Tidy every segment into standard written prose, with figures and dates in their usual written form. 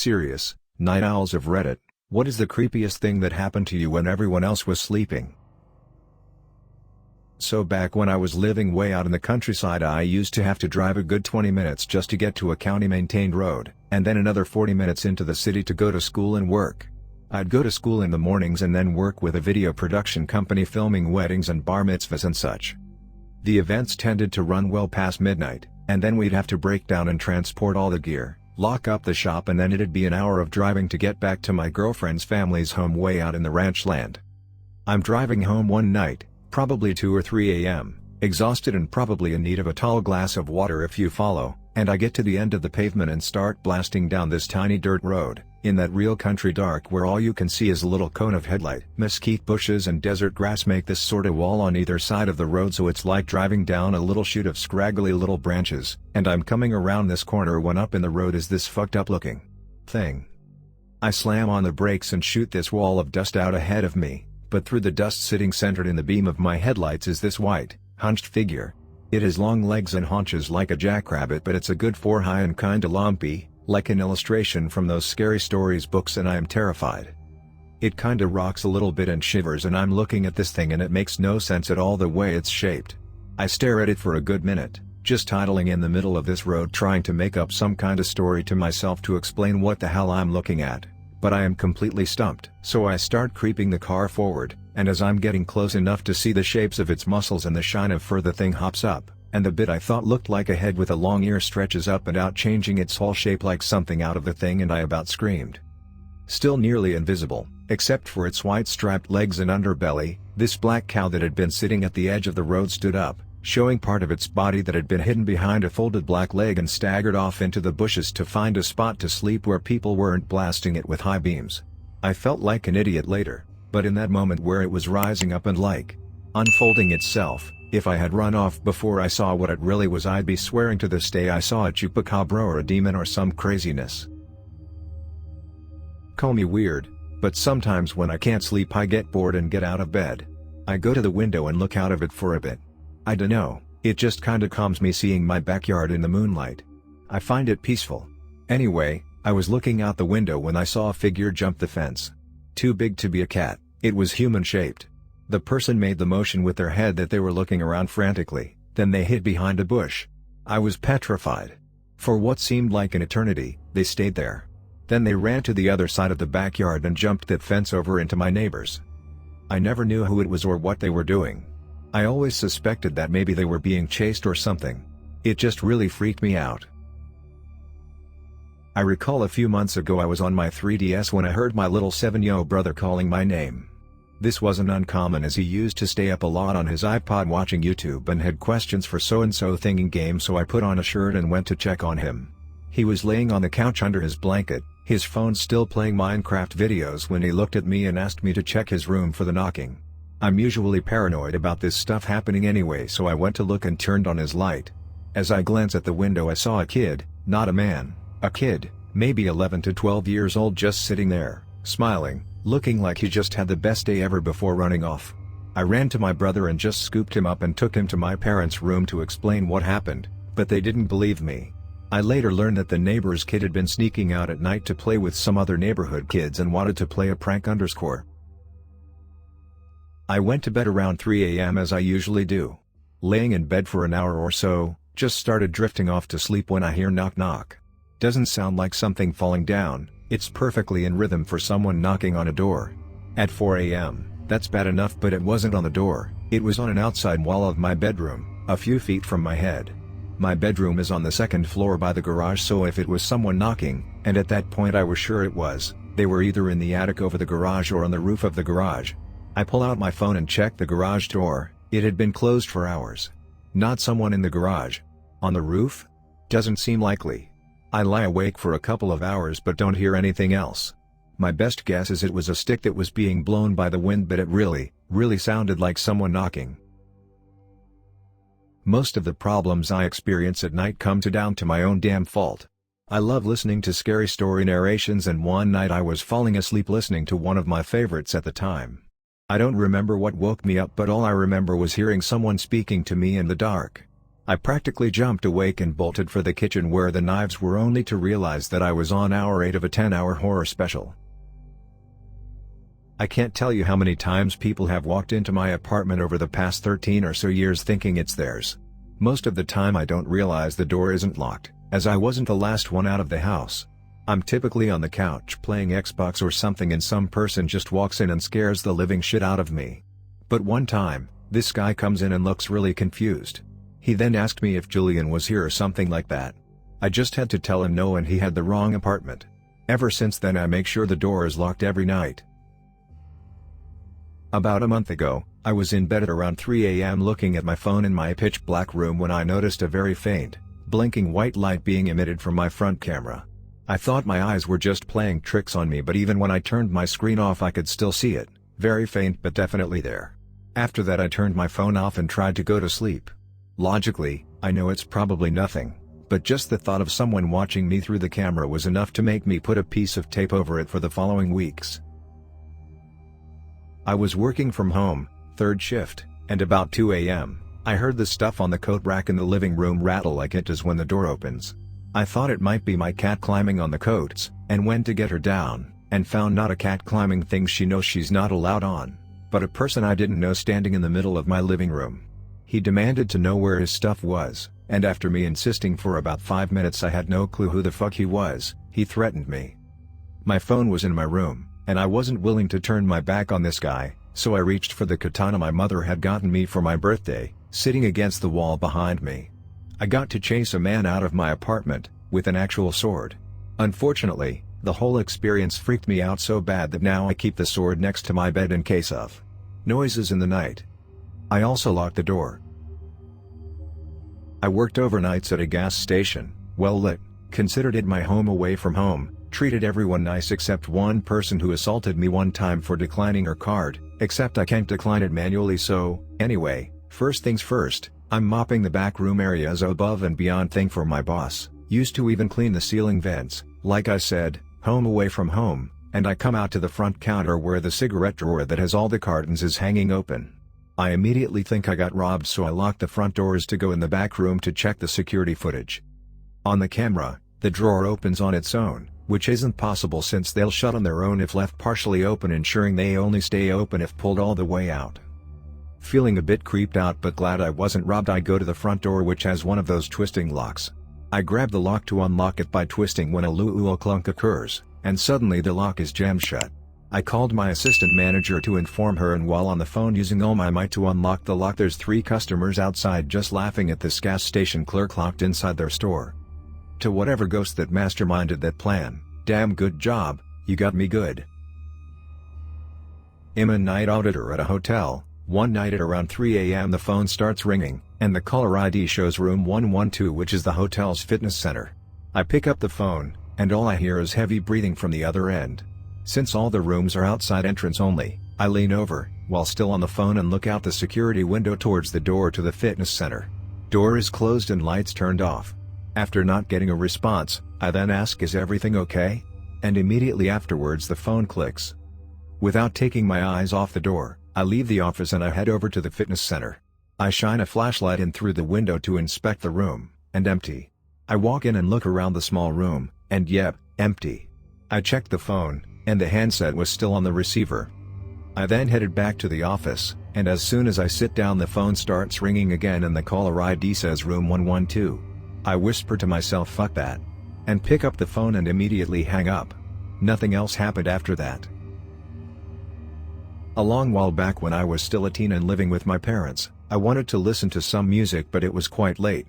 Serious, night owls of Reddit, what is the creepiest thing that happened to you when everyone else was sleeping? So back when I was living way out in the countryside, I used to have to drive a good 20 minutes just to get to a county-maintained road, and then another 40 minutes into the city to go to school and work. I'd go to school in the mornings and then work with a video production company filming weddings and bar mitzvahs and such. The events tended to run well past midnight, and then we'd have to break down and transport all the gear, lock up the shop, and then it'd be an hour of driving to get back to my girlfriend's family's home way out in the ranch land. I'm driving home one night, probably 2 or 3 a.m., exhausted and probably in need of a tall glass of water if you follow, and I get to the end of the pavement and start blasting down this tiny dirt road, in that real country dark where all you can see is a little cone of headlight. Mesquite bushes and desert grass make this sort of wall on either side of the road, so it's like driving down a little chute of scraggly little branches, and I'm coming around this corner when up in the road is this fucked up looking thing. I slam on the brakes and shoot this wall of dust out ahead of me, but through the dust sitting centered in the beam of my headlights is this white, hunched figure. It has long legs and haunches like a jackrabbit, but it's a good 4 high and kinda lumpy, like an illustration from those scary stories books, and I am terrified. It kinda rocks a little bit and shivers, and I'm looking at this thing and it makes no sense at all the way it's shaped. I stare at it for a good minute, just idling in the middle of this road trying to make up some kinda story to myself to explain what the hell I'm looking at, but I am completely stumped. So I start creeping the car forward, and as I'm getting close enough to see the shapes of its muscles and the shine of fur, the thing hops up, and the bit I thought looked like a head with a long ear stretches up and out, changing its whole shape like something out of the thing, and I about screamed. Still nearly invisible, except for its white striped legs and underbelly, this black cow that had been sitting at the edge of the road stood up, showing part of its body that had been hidden behind a folded black leg, and staggered off into the bushes to find a spot to sleep where people weren't blasting it with high beams. I felt like an idiot later, but in that moment where it was rising up and like unfolding itself, if I had run off before I saw what it really was, I'd be swearing to this day I saw a chupacabra or a demon or some craziness. Call me weird, but sometimes when I can't sleep I get bored and get out of bed. I go to the window and look out of it for a bit. I dunno, it just kinda calms me seeing my backyard in the moonlight. I find it peaceful. Anyway, I was looking out the window when I saw a figure jump the fence. Too big to be a cat, it was human-shaped. The person made the motion with their head that they were looking around frantically, then they hid behind a bush. I was petrified. For what seemed like an eternity, they stayed there. Then they ran to the other side of the backyard and jumped that fence over into my neighbor's. I never knew who it was or what they were doing. I always suspected that maybe they were being chased or something. It just really freaked me out. I recall a few months ago I was on my 3DS when I heard my little 7-year-old brother calling my name. This wasn't uncommon, as he used to stay up a lot on his iPod watching YouTube and had questions for so-and-so thing in game, so I put on a shirt and went to check on him. He was laying on the couch under his blanket, his phone still playing Minecraft videos, when he looked at me and asked me to check his room for the knocking. I'm usually paranoid about this stuff happening anyway, so I went to look and turned on his light. As I glanced at the window I saw a kid, not a man, a kid, maybe 11 to 12 years old, just sitting there, smiling, looking like he just had the best day ever before running off. I ran to my brother and just scooped him up and took him to my parents' room to explain what happened, but they didn't believe me. I later learned that the neighbor's kid had been sneaking out at night to play with some other neighborhood kids and wanted to play a prank _. I went to bed around 3 a.m. as I usually do. Laying in bed for an hour or so, just started drifting off to sleep when I hear knock knock. Doesn't sound like something falling down, it's perfectly in rhythm for someone knocking on a door. At 4 a.m., that's bad enough, but it wasn't on the door, it was on an outside wall of my bedroom, a few feet from my head. My bedroom is on the second floor by the garage, so if it was someone knocking, and at that point I was sure it was, they were either in the attic over the garage or on the roof of the garage. I pull out my phone and check the garage door. It had been closed for hours. Not someone in the garage. On the roof? Doesn't seem likely. I lie awake for a couple of hours but don't hear anything else. My best guess is it was a stick that was being blown by the wind, but it really sounded like someone knocking. Most of the problems I experience at night come down to my own damn fault. I love listening to scary story narrations, and one night I was falling asleep listening to one of my favorites at the time. I don't remember what woke me up, but all I remember was hearing someone speaking to me in the dark. I practically jumped awake and bolted for the kitchen where the knives were, only to realize that I was on hour 8 of a 10-hour horror special. I can't tell you how many times people have walked into my apartment over the past 13 or so years thinking it's theirs. Most of the time I don't realize the door isn't locked, as I wasn't the last one out of the house. I'm typically on the couch playing Xbox or something and some person just walks in and scares the living shit out of me. But one time, this guy comes in and looks really confused. He then asked me if Julian was here or something like that. I just had to tell him no and he had the wrong apartment. Ever since then I make sure the door is locked every night. About a month ago, I was in bed at around 3 a.m. looking at my phone in my pitch black room when I noticed a very faint, blinking white light being emitted from my front camera. I thought my eyes were just playing tricks on me, but even when I turned my screen off I could still see it, very faint but definitely there. After that I turned my phone off and tried to go to sleep. Logically, I know it's probably nothing, but just the thought of someone watching me through the camera was enough to make me put a piece of tape over it for the following weeks. I was working from home, third shift, and about 2 a.m., I heard the stuff on the coat rack in the living room rattle like it does when the door opens. I thought it might be my cat climbing on the coats, and went to get her down, and found not a cat climbing thing she knows she's not allowed on, but a person I didn't know standing in the middle of my living room. He demanded to know where his stuff was, and after me insisting for about 5 minutes I had no clue who the fuck he was, he threatened me. My phone was in my room, and I wasn't willing to turn my back on this guy, so I reached for the katana my mother had gotten me for my birthday, sitting against the wall behind me. I got to chase a man out of my apartment, with an actual sword. Unfortunately, the whole experience freaked me out so bad that now I keep the sword next to my bed in case of noises in the night. I also locked the door. I worked overnights at a gas station, well lit, considered it my home away from home, treated everyone nice except one person who assaulted me one time for declining her card, except I can't decline it manually, so, anyway, first things first, I'm mopping the back room area as above and beyond thing for my boss, used to even clean the ceiling vents, like I said, home away from home, and I come out to the front counter where the cigarette drawer that has all the cartons is hanging open. I immediately think I got robbed, so I lock the front doors to go in the back room to check the security footage. On the camera, the drawer opens on its own, which isn't possible since they'll shut on their own if left partially open, ensuring they only stay open if pulled all the way out. Feeling a bit creeped out but glad I wasn't robbed, I go to the front door, which has one of those twisting locks. I grab the lock to unlock it by twisting when a luau clunk occurs, and suddenly the lock is jammed shut. I called my assistant manager to inform her, and while on the phone using all my might to unlock the lock, there's 3 customers outside just laughing at this gas station clerk locked inside their store. To whatever ghost that masterminded that plan, damn good job, you got me good. I'm a night auditor at a hotel. One night at around 3 a.m. the phone starts ringing, and the caller ID shows room 112, which is the hotel's fitness center. I pick up the phone, and all I hear is heavy breathing from the other end. Since all the rooms are outside entrance only, I lean over, while still on the phone, and look out the security window towards the door to the fitness center. Door is closed and lights turned off. After not getting a response, I then ask, "Is everything okay?" And immediately afterwards the phone clicks. Without taking my eyes off the door, I leave the office and I head over to the fitness center. I shine a flashlight in through the window to inspect the room, and empty. I walk in and look around the small room, and yep, empty. I checked the phone, and the handset was still on the receiver. I then headed back to the office, and as soon as I sit down the phone starts ringing again and the caller ID says room 112. I whisper to myself, "Fuck that," and pick up the phone and immediately hang up. Nothing else happened after that. A long while back, when I was still a teen and living with my parents, I wanted to listen to some music, but it was quite late.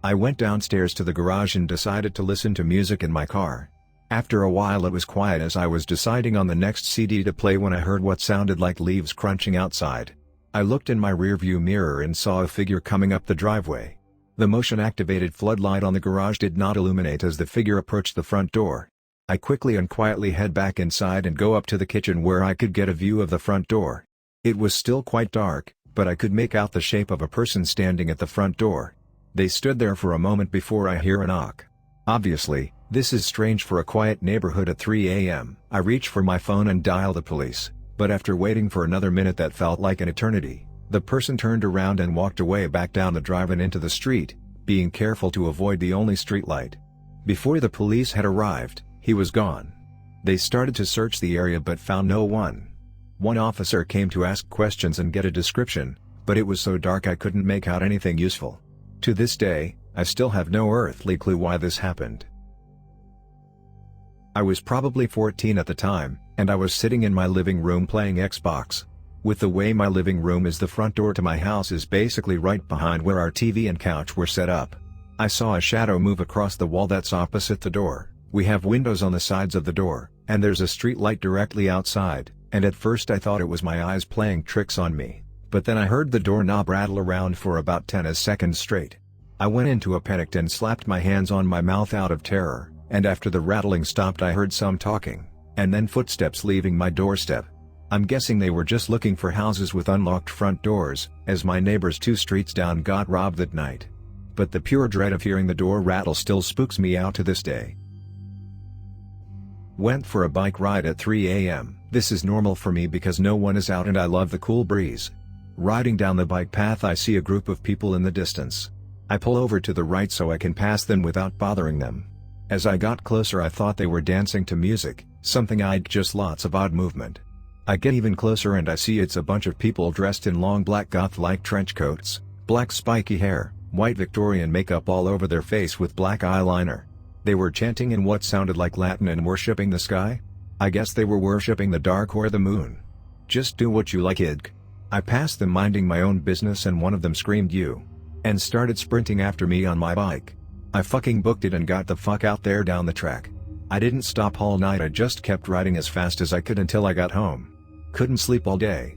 I went downstairs to the garage and decided to listen to music in my car. After a while it was quiet as I was deciding on the next CD to play when I heard what sounded like leaves crunching outside. I looked in my rearview mirror and saw a figure coming up the driveway. The motion-activated floodlight on the garage did not illuminate as the figure approached the front door. I quickly and quietly head back inside and go up to the kitchen where I could get a view of the front door. It was still quite dark, but I could make out the shape of a person standing at the front door. They stood there for a moment before I hear a knock. Obviously, this is strange for a quiet neighborhood at 3 a.m. I reach for my phone and dial the police, but after waiting for another minute that felt like an eternity, the person turned around and walked away back down the drive and into the street, being careful to avoid the only streetlight. Before the police had arrived, he was gone. They started to search the area but found no one. One officer came to ask questions and get a description, but it was so dark I couldn't make out anything useful. To this day, I still have no earthly clue why this happened. I was probably 14 at the time, and I was sitting in my living room playing Xbox. With the way my living room is, the front door to my house is basically right behind where our TV and couch were set up. I saw a shadow move across the wall that's opposite the door. We have windows on the sides of the door, and there's a street light directly outside, and at first I thought it was my eyes playing tricks on me, but then I heard the doorknob rattle around for about 10 seconds straight. I went into a panic and slapped my hands on my mouth out of terror, and after the rattling stopped I heard some talking, and then footsteps leaving my doorstep. I'm guessing they were just looking for houses with unlocked front doors, as my neighbors 2 streets down got robbed that night. But the pure dread of hearing the door rattle still spooks me out to this day. Went for a bike ride at 3 a.m. This is normal for me because no one is out and I love the cool breeze. Riding down the bike path I see a group of people in the distance. I pull over to the right so I can pass them without bothering them. As I got closer I thought they were dancing to music, something I'd just lots of odd movement. I get even closer and I see it's a bunch of people dressed in long black goth-like trench coats, black spiky hair, white Victorian makeup all over their face with black eyeliner. They were chanting in what sounded like Latin and worshipping the sky? I guess they were worshipping the dark or the moon. Just do what you like, kid. I passed them minding my own business and one of them screamed "you!" and started sprinting after me on my bike. I fucking booked it and got the fuck out there down the track. I didn't stop all night, I just kept riding as fast as I could until I got home. Couldn't sleep all day.